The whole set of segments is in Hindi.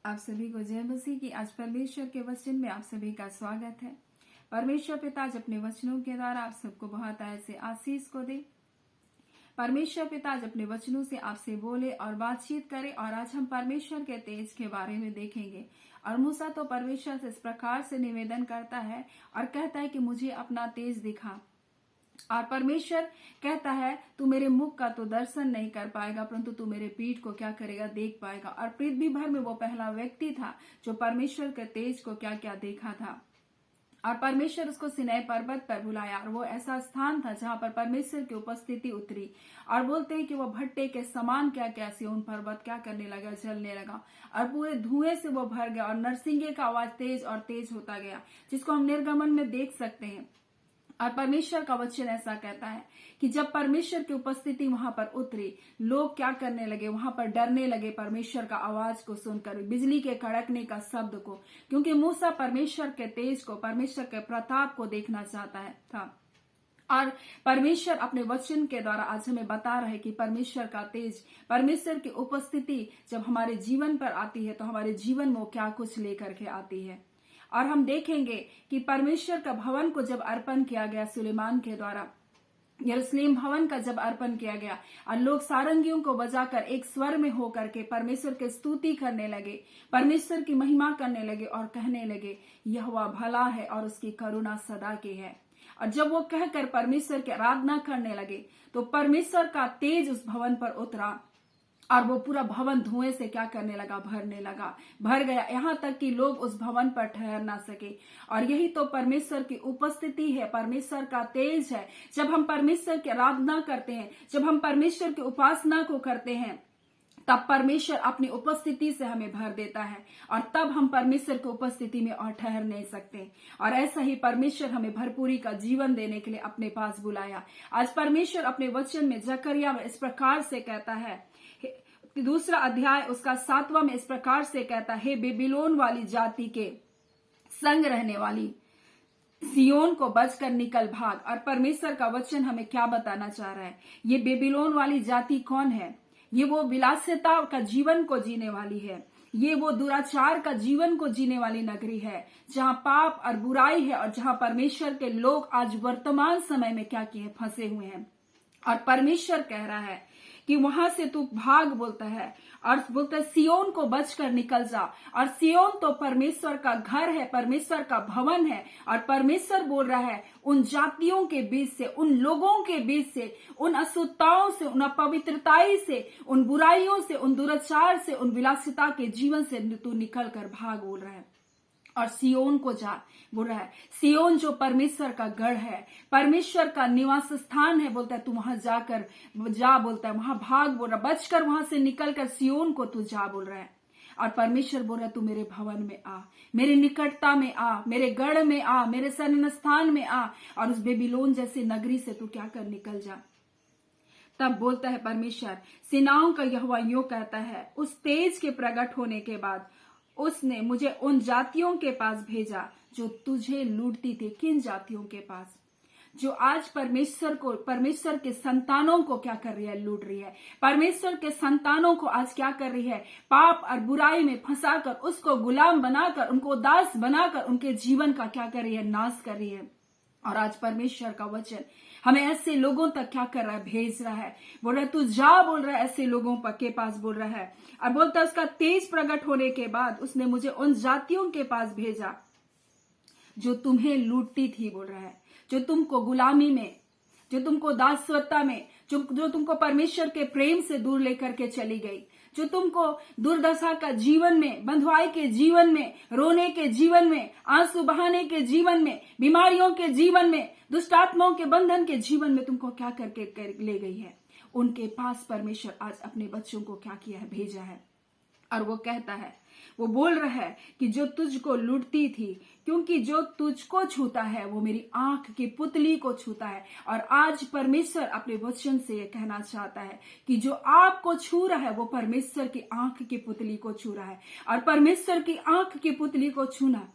आप सभी को जय मसीह की। आज परमेश्वर के वचन में आप सभी का स्वागत है। परमेश्वर पिता आज अपने वचनों के द्वारा आप सबको बहुत ऐसे आशीष को दे। परमेश्वर पिता आज अपने वचनों से आपसे बोले और बातचीत करे। और आज हम परमेश्वर के तेज के बारे में देखेंगे। और मूसा तो परमेश्वर से इस प्रकार से निवेदन करता है और कहता है कि मुझे अपना तेज दिखा। और परमेश्वर कहता है तू मेरे मुख का तो दर्शन नहीं कर पाएगा, परंतु तू मेरे पीठ को क्या करेगा, देख पाएगा। और पृथ्वी भर में वो पहला व्यक्ति था जो परमेश्वर के तेज को क्या क्या देखा था। और परमेश्वर उसको सिनै पर्वत पर बुलाया और वो ऐसा स्थान था जहां पर परमेश्वर की उपस्थिति उतरी। और बोलते हैं कि वो भट्टे के समान क्या क्या सिय्योन पर्वत क्या करने लगा, जलने लगा और पूरे धुएं से वो भर गया। और नरसिंगे का आवाज तेज और तेज होता गया, जिसको हम निर्गमन में देख सकते हैं। और परमेश्वर का वचन ऐसा कहता है कि जब परमेश्वर की उपस्थिति वहां पर उतरी, लोग क्या करने लगे, वहां पर डरने लगे परमेश्वर का आवाज को सुनकर, बिजली के कड़कने का शब्द को, क्योंकि मूसा परमेश्वर के तेज को, परमेश्वर के प्रताप को देखना चाहता था। और परमेश्वर अपने वचन के द्वारा आज हमें बता रहे कि परमेश्वर का तेज, परमेश्वर की उपस्थिति जब हमारे जीवन पर आती है तो हमारे जीवन में वो क्या कुछ लेकर के आती है। और हम देखेंगे कि परमेश्वर का भवन को जब अर्पण किया गया सुलेमान के द्वारा, यरूशलेम भवन का जब अर्पण किया गया और लोग सारंगियों को बजाकर एक स्वर में होकर के परमेश्वर की स्तुति करने लगे, परमेश्वर की महिमा करने लगे और कहने लगे यहोवा भला है और उसकी करुणा सदा की है। और जब वो कहकर परमेश्वर की आराधना करने लगे तो परमेश्वर का तेज उस भवन पर उतरा और वो पूरा भवन धुएं से क्या करने लगा, भर गया, यहाँ तक कि लोग उस भवन पर ठहर ना सके। और यही तो परमेश्वर की उपस्थिति है, परमेश्वर का तेज है। जब हम परमेश्वर की आराधना करते हैं, जब हम परमेश्वर की उपासना को करते हैं, तब परमेश्वर अपनी उपस्थिति से हमें भर देता है और तब हम परमेश्वर की उपस्थिति में और ठहर नहीं सकते। और ऐसा ही परमेश्वर हमें भरपूरी का जीवन देने के लिए अपने पास बुलाया। आज परमेश्वर अपने वचन में जकरिया में इस प्रकार से कहता है, दूसरा अध्याय उसका 7वां में इस प्रकार से कहता है, बेबीलोन वाली जाति के संग रहने वाली सियोन को बचकर निकल भाग। और परमेश्वर का वचन हमें क्या बताना चाह रहा है, ये बेबीलोन वाली जाति कौन है? ये वो विलासिता का जीवन को जीने वाली है, ये वो दुराचार का जीवन को जीने वाली नगरी है, जहां पाप और बुराई है और जहां परमेश्वर के लोग आज वर्तमान समय में क्या किए, फंसे हुए हैं। और परमेश्वर कह रहा है कि वहां से तू भाग, बोलता है, और बोलता है सियोन को बचकर निकल जा। और सियोन तो परमेश्वर का घर है, परमेश्वर का भवन है। और परमेश्वर बोल रहा है उन जातियों के बीच से, उन लोगों के बीच से, उन अशुद्धताओं से, उन अपवित्रताई से, उन बुराइयों से, उन दुराचार से, उन विलासिता के जीवन से तू निकल कर भाग, बोल रहा है। और सियोन को जा, बोल रहा है। सियोन जो परमेश्वर का गढ़ है, परमेश्वर का निवास स्थान है, बोलता है तू वहां जाकर जा, बोलता है वहां भाग, बोल रहा, बचकर वहां से निकलकर सियोन को तू जा, बोल रहा है। और परमेश्वर बोल रहा है तू मेरे भवन में आ, मेरे निकटता में आ, मेरे गढ़ में आ, मेरे शरण स्थान में आ, और उस बेबीलोन जैसे नगरी से तू क्या कर, निकल जा। तब बोलता है परमेश्वर, सेनाओं का यहोवा यूं कहता है, उस तेज के प्रकट होने के बाद उसने मुझे उन जातियों के पास भेजा जो तुझे लूटती थी। किन जातियों के पास? जो आज परमेश्वर के संतानों को क्या कर रही है, लूट रही है। परमेश्वर के संतानों को आज क्या कर रही है, पाप और बुराई में फंसाकर, उसको गुलाम बनाकर, उनको दास बनाकर उनके जीवन का क्या कर रही है, नाश कर रही है। और आज परमेश्वर का वचन हमें ऐसे लोगों तक क्या कर रहा है, भेज रहा है। बोल रहा है तू जा, बोल रहा है ऐसे लोगों के पास, बोल रहा है। और बोलता है उसका तेज प्रकट होने के बाद उसने मुझे उन जातियों के पास भेजा जो तुम्हें लूटती थी, बोल रहा है, जो तुमको गुलामी में, जो तुमको दासवत्ता में, जो तुमको परमेश्वर के प्रेम से दूर लेकर के चली गई, जो तुमको दुर्दशा का जीवन में, बंधुआई के जीवन में, रोने के जीवन में, आंसू बहाने के जीवन में, बीमारियों के जीवन में, दुष्टात्माओं के बंधन के जीवन में तुमको क्या करके ले गई है, उनके पास परमेश्वर आज अपने बच्चों को क्या किया है, भेजा है। और वो कहता है, वो बोल रहा है कि जो तुझको लूटती थी, क्योंकि जो तुझको छूता है वो मेरी आंख की पुतली को छूता है। और आज परमेश्वर अपने वचन से ये कहना चाहता है कि जो आपको छू रहा है वो परमेश्वर की आंख की पुतली को छू रहा है। और परमेश्वर की आंख की पुतली को छूना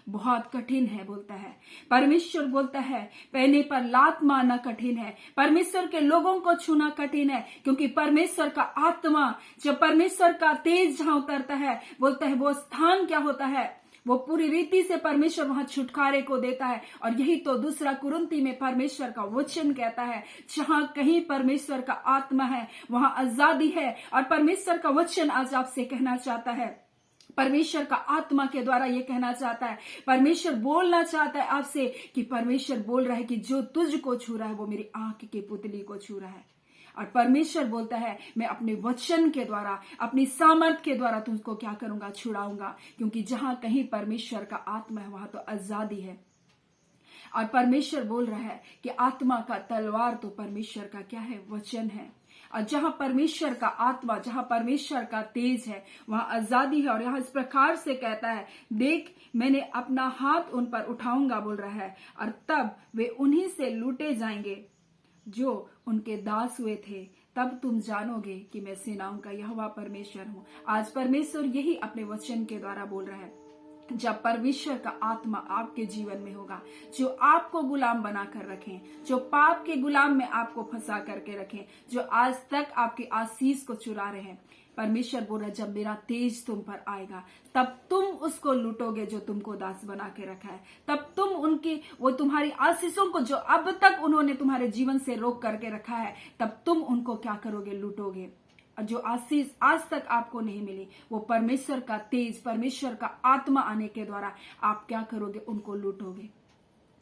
बहुत कठिन है बोलता है। परमेश्वर बोलता है पैने पर लात मारना कठिन है, परमेश्वर के लोगों को छूना कठिन है, क्योंकि परमेश्वर का आत्मा, जब परमेश्वर का तेज जहां उतरता है, बोलता है वो स्थान क्या होता है, वो पूरी रीति से परमेश्वर वहां छुटकारे को देता है। और यही तो दूसरा कुरिन्थी में परमेश्वर का वचन कहता है, जहां कहीं परमेश्वर का आत्मा है वहां आजादी है। और परमेश्वर का वचन आज आपसे कहना चाहता है, परमेश्वर का आत्मा के द्वारा ये कहना चाहता है, परमेश्वर बोलना चाहता है आपसे कि परमेश्वर बोल रहा है कि जो तुझको छू रहा है वो मेरी आंख की पुतली को छू रहा है। और परमेश्वर बोलता है मैं अपने वचन के द्वारा, अपनी सामर्थ के द्वारा तुझको क्या करूंगा, छुड़ाऊंगा, क्योंकि जहां कहीं परमेश्वर का आत्मा है वहां तो आजादी है। और परमेश्वर बोल रहा है कि आत्मा का तलवार तो परमेश्वर का क्या है, वचन है। और जहां परमेश्वर का आत्मा, जहां परमेश्वर का तेज है वहां आजादी है। और यहां इस प्रकार से कहता है, देख मैंने अपना हाथ उन पर उठाऊंगा बोल रहा है, और तब वे उन्हीं से लूटे जाएंगे जो उनके दास हुए थे। तब तुम जानोगे कि मैं सेनाओं का यहोवा परमेश्वर हूं। आज परमेश्वर यही अपने वचन के द्वारा बोल रहा है, जब परमेश्वर का आत्मा आपके जीवन में होगा, जो आपको गुलाम बनाकर रखें, जो पाप के गुलाम में आपको फंसा करके रखें, जो आज तक आपकी आशीष को चुरा रहे हैं, परमेश्वर बोल रहा है जब मेरा तेज तुम पर आएगा तब तुम उसको लूटोगे जो तुमको दास बना के रखा है। तब तुम उनकी, वो तुम्हारी आशीषों को जो अब तक उन्होंने तुम्हारे जीवन से रोक करके रखा है, तब तुम उनको क्या करोगे, लूटोगे। और जो आशीष आज तक आपको नहीं मिली, वो परमेश्वर का तेज, परमेश्वर का आत्मा आने के द्वारा आप क्या करोगे, उनको लूटोगे।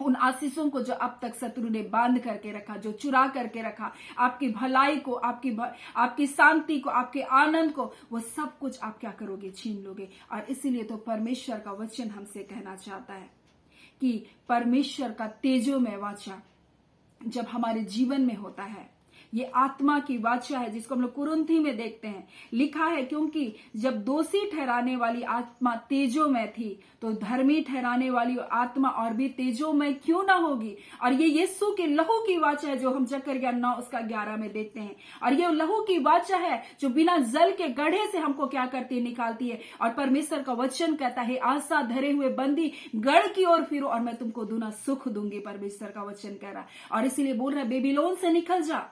उन आशीषों को जो अब तक शत्रु ने बांध करके रखा, जो चुरा करके रखा, आपकी भलाई को, आपकी शांति को, आपके आनंद को, वो सब कुछ आप क्या करोगे, छीन लोगे। और इसीलिए तो परमेश्वर का वचन हमसे कहना चाहता है कि परमेश्वर का तेजोमय वाचा जब हमारे जीवन में होता है, ये आत्मा की वाचा है, जिसको हम लोग कुरिन्थी में देखते हैं, लिखा है क्योंकि जब दोषी ठहराने वाली आत्मा तेजोमय थी, तो धर्मी ठहराने वाली आत्मा और भी तेजोमय क्यों ना होगी। और ये यीशु के लहू की वाचा है, जो हम जकरिया 9:11 में देखते हैं। और ये लहू की वाचा है जो बिना जल के गड्ढे से हमको क्या करती है, निकालती है। और परमेश्वर का वचन कहता है, आशा धरे हुए बंदी गढ़ की ओर फिरो और मैं तुमको दूना सुख दूंगी, परमेश्वर का वचन कह रहा है। और इसीलिए बोल रहा है बेबीलोन से निकल जा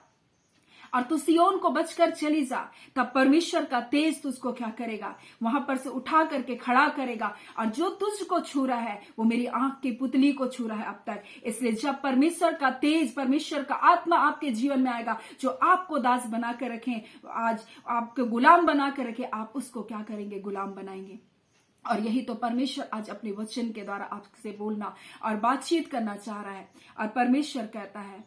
और तू सियोन को बचकर चली जा, तब परमेश्वर का तेज तुझको क्या करेगा, वहां पर से उठा करके खड़ा करेगा। और जो तुझको छू रहा है वो मेरी आंख की पुतली को छू रहा है अब तक। इसलिए जब परमेश्वर का तेज, परमेश्वर का आत्मा आपके जीवन में आएगा, जो आपको दास बना कर रखें, आज आपको गुलाम बना कर रखे, आप उसको क्या करेंगे, गुलाम बनाएंगे। और यही तो परमेश्वर आज अपने वचन के द्वारा आपसे बोलना और बातचीत करना चाह रहा है। और परमेश्वर कहता है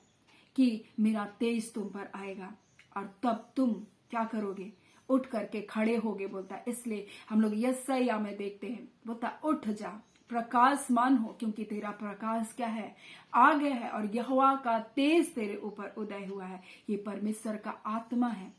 कि मेरा तेज तुम पर आएगा और तब तुम क्या करोगे, उठ करके खड़े होगे बोलता है। इसलिए हम लोग यशायाह में देखते हैं, बोलता उठ जा, प्रकाशमान हो, क्योंकि तेरा प्रकाश क्या है, आ गया है, और यहोवा का तेज तेरे ऊपर उदय हुआ है। ये परमेश्वर का आत्मा है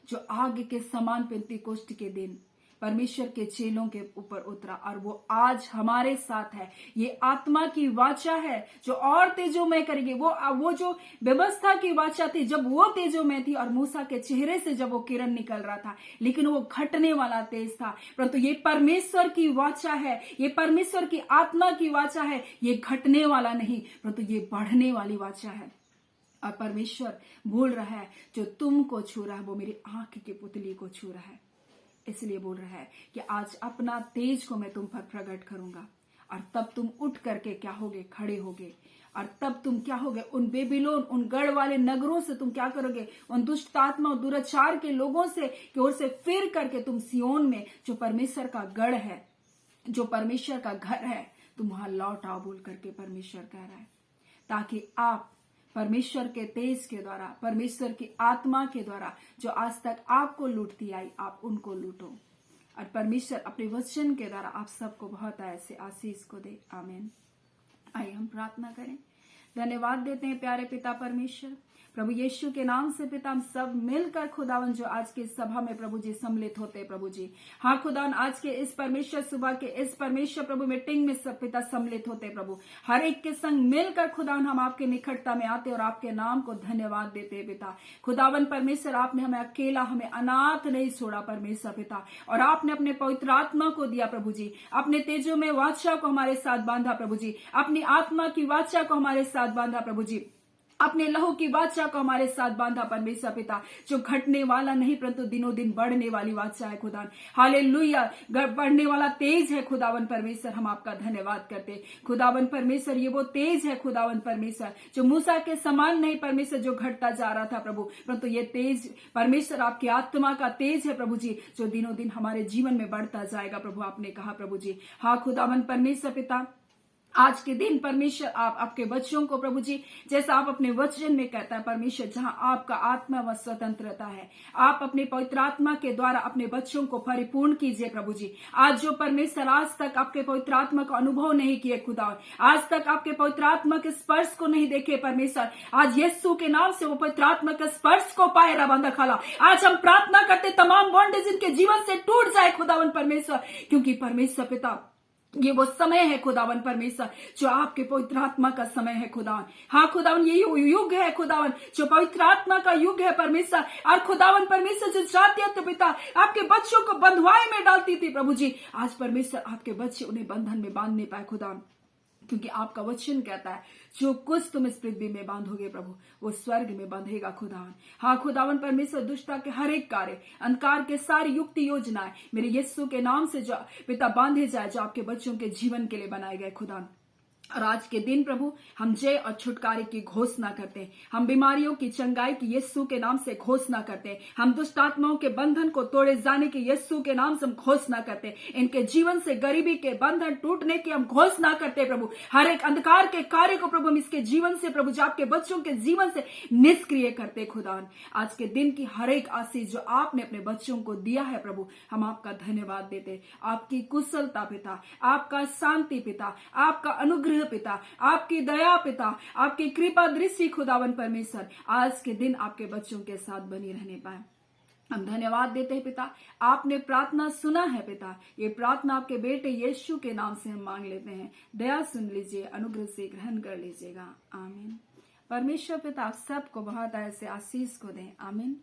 जो आग के समान पेंतीकोष्ठ के दिन परमेश्वर के चेलों के ऊपर उतरा, और वो आज हमारे साथ है। ये आत्मा की वाचा है जो और तेजोमय करेगी। वो जो व्यवस्था की वाचा थी, जब वो तेजोमय थी और मूसा के चेहरे से जब वो किरण निकल रहा था, लेकिन वो घटने वाला तेज था। परंतु ये परमेश्वर की वाचा है, ये परमेश्वर की आत्मा की वाचा है, ये घटने वाला नहीं, परंतु ये बढ़ने वाली वाचा है। और परमेश्वर बोल रहा है जो तुमको छू रहा है वो मेरी आंख की पुतली को छू रहा है। इसलिए बोल रहा है कि आज अपना तेज को मैं तुम पर प्रकट करूंगा, और तब तुम उठ करके क्या होगे, खड़े होगे। और तब तुम क्या होगे, उन बेबीलोन, उन गढ़ वाले नगरों से तुम क्या करोगे, उन दुष्ट आत्मा और दुराचार के लोगों से की ओर से फिर करके तुम सियोन में, जो परमेश्वर का गढ़ है, जो परमेश्वर का घर है, तुम वहां लौट आओ बोल करके परमेश्वर कह रहा है, ताकि आप परमेश्वर के तेज के द्वारा, परमेश्वर की आत्मा के द्वारा जो आज तक आपको लूटती आई, आप उनको लूटो। और परमेश्वर अपने वचन के द्वारा आप सबको बहुत ऐसे आशीष को दे। आमीन। आइए हम प्रार्थना करें। धन्यवाद देते हैं प्यारे पिता परमेश्वर, प्रभु यीशु के नाम से पिता, हम सब मिलकर खुदावन जो आज की सभा में प्रभु जी सम्मिलित होते हैं प्रभु जी, हाँ खुदावन आज के इस परमेश्वर सुबह के इस परमेश्वर प्रभु मीटिंग में सब पिता सम्मिलित होते हैं प्रभु, हर एक के संग मिलकर खुदावन हम आपके निकटता में आते और आपके नाम को धन्यवाद देते हैं पिता। खुदावन परमेश्वर, आपने हमें अकेला, हमें अनाथ नहीं छोड़ा परमेश्वर पिता, और आपने अपने पवित्र आत्मा को दिया प्रभु जी, अपने तेजो में वाचा को हमारे साथ बांधा प्रभु जी, अपनी आत्मा की वाचा को हमारे साथ बांधा प्रभु जी, अपने लहू की वाचा को हमारे साथ बांधा परमेश्वर पिता, जो घटने वाला नहीं परंतु दिनों दिन बढ़ने वाली वाचा है खुदावन। हालेलुया, बढ़ने वाला तेज है खुदावन परमेश्वर, हम आपका धन्यवाद करते खुदावन परमेश्वर। ये वो तेज है खुदावन परमेश्वर जो मूसा के समान नहीं परमेश्वर, जो घटता जा रहा था प्रभु, परंतु ये तेज परमेश्वर आपकी आत्मा का तेज है प्रभु जी, जो दिनों दिन हमारे जीवन में बढ़ता जाएगा प्रभु, आपने कहा प्रभु जी। हाँ खुदावन परमेश्वर पिता, आज के दिन परमेश्वर आप आपके बच्चों को प्रभु जी, जैसा आप अपने वचन में कहता है परमेश्वर, जहां आपका आत्मा व स्वतंत्रता है, आप अपने पवित्र आत्मा के द्वारा अपने बच्चों को परिपूर्ण कीजिए प्रभु जी। आज जो परमेश्वर आज तक आपके पवित्र आत्मा का अनुभव नहीं किए खुदा, आज तक आपके पवित्र आत्मा के स्पर्श को नहीं देखे परमेश्वर, आज यीशु के नाम से वो पवित्र आत्मा के स्पर्श को पाए रबंदा खाला। आज हम प्रार्थना करते तमाम बॉन्डेज इनके जीवन से टूट जाए खुदावन परमेश्वर, क्योंकि परमेश्वर पिता ये वो समय है खुदावन परमेश्वर जो आपके पवित्र आत्मा का समय है खुदावन। हाँ खुदावन, ये युग है खुदावन जो पवित्र आत्मा का युग है परमेश्वर, और खुदावन परमेश्वर जो जाती है तो पिता आपके बच्चों को बंधुआई में डालती थी प्रभु जी, आज परमेश्वर आपके बच्चे उन्हें बंधन में बांध नहीं पाए खुदावन, क्योंकि आपका वचन कहता है जो कुछ तुम इस पृथ्वी में बांधोगे प्रभु वो स्वर्ग में बांधेगा खुदावन। हाँ खुदावन परमेश्वर, दुष्टता के हर एक कार्य, अंधकार के सारी युक्ति योजनाएं मेरे यीशु के नाम से जो पिता बांधे जाए, जो आपके बच्चों के जीवन के लिए बनाए गए खुदावन। और आज के दिन प्रभु हम जय और छुटकारे की घोषणा करते हैं, हम बीमारियों की चंगाई की यीशु के नाम से घोषणा करते हैं, हम दुष्ट आत्माओं के बंधन को तोड़े जाने की यीशु के नाम से हम घोषणा करते हैं, इनके जीवन से गरीबी के बंधन टूटने की हम घोषणा करते हैं प्रभु। हर एक अंधकार के कार्य को प्रभु हम इसके जीवन से प्रभु जो आपके बच्चों के जीवन से निष्क्रिय करते खुदावन। आज के दिन की हर एक आशीष जो आपने अपने बच्चों को दिया है प्रभु, हम आपका धन्यवाद देते। आपकी कुशलता पिता, आपका शांति पिता, आपका अनुग्रह पिता, आपकी दया पिता, आपकी कृपा दृष्टि खुदावन परमेश्वर आज के दिन आपके बच्चों के साथ बनी रहने पाए। हम धन्यवाद देते हैं पिता, आपने प्रार्थना सुना है पिता, ये प्रार्थना आपके बेटे यीशु के नाम से हम मांग लेते हैं। दया सुन लीजिए, अनुग्रह से ग्रहण कर लीजिएगा, आमीन। परमेश्वर पिता आप सबको बहुत ऐसे आशीष को दें, आमीन।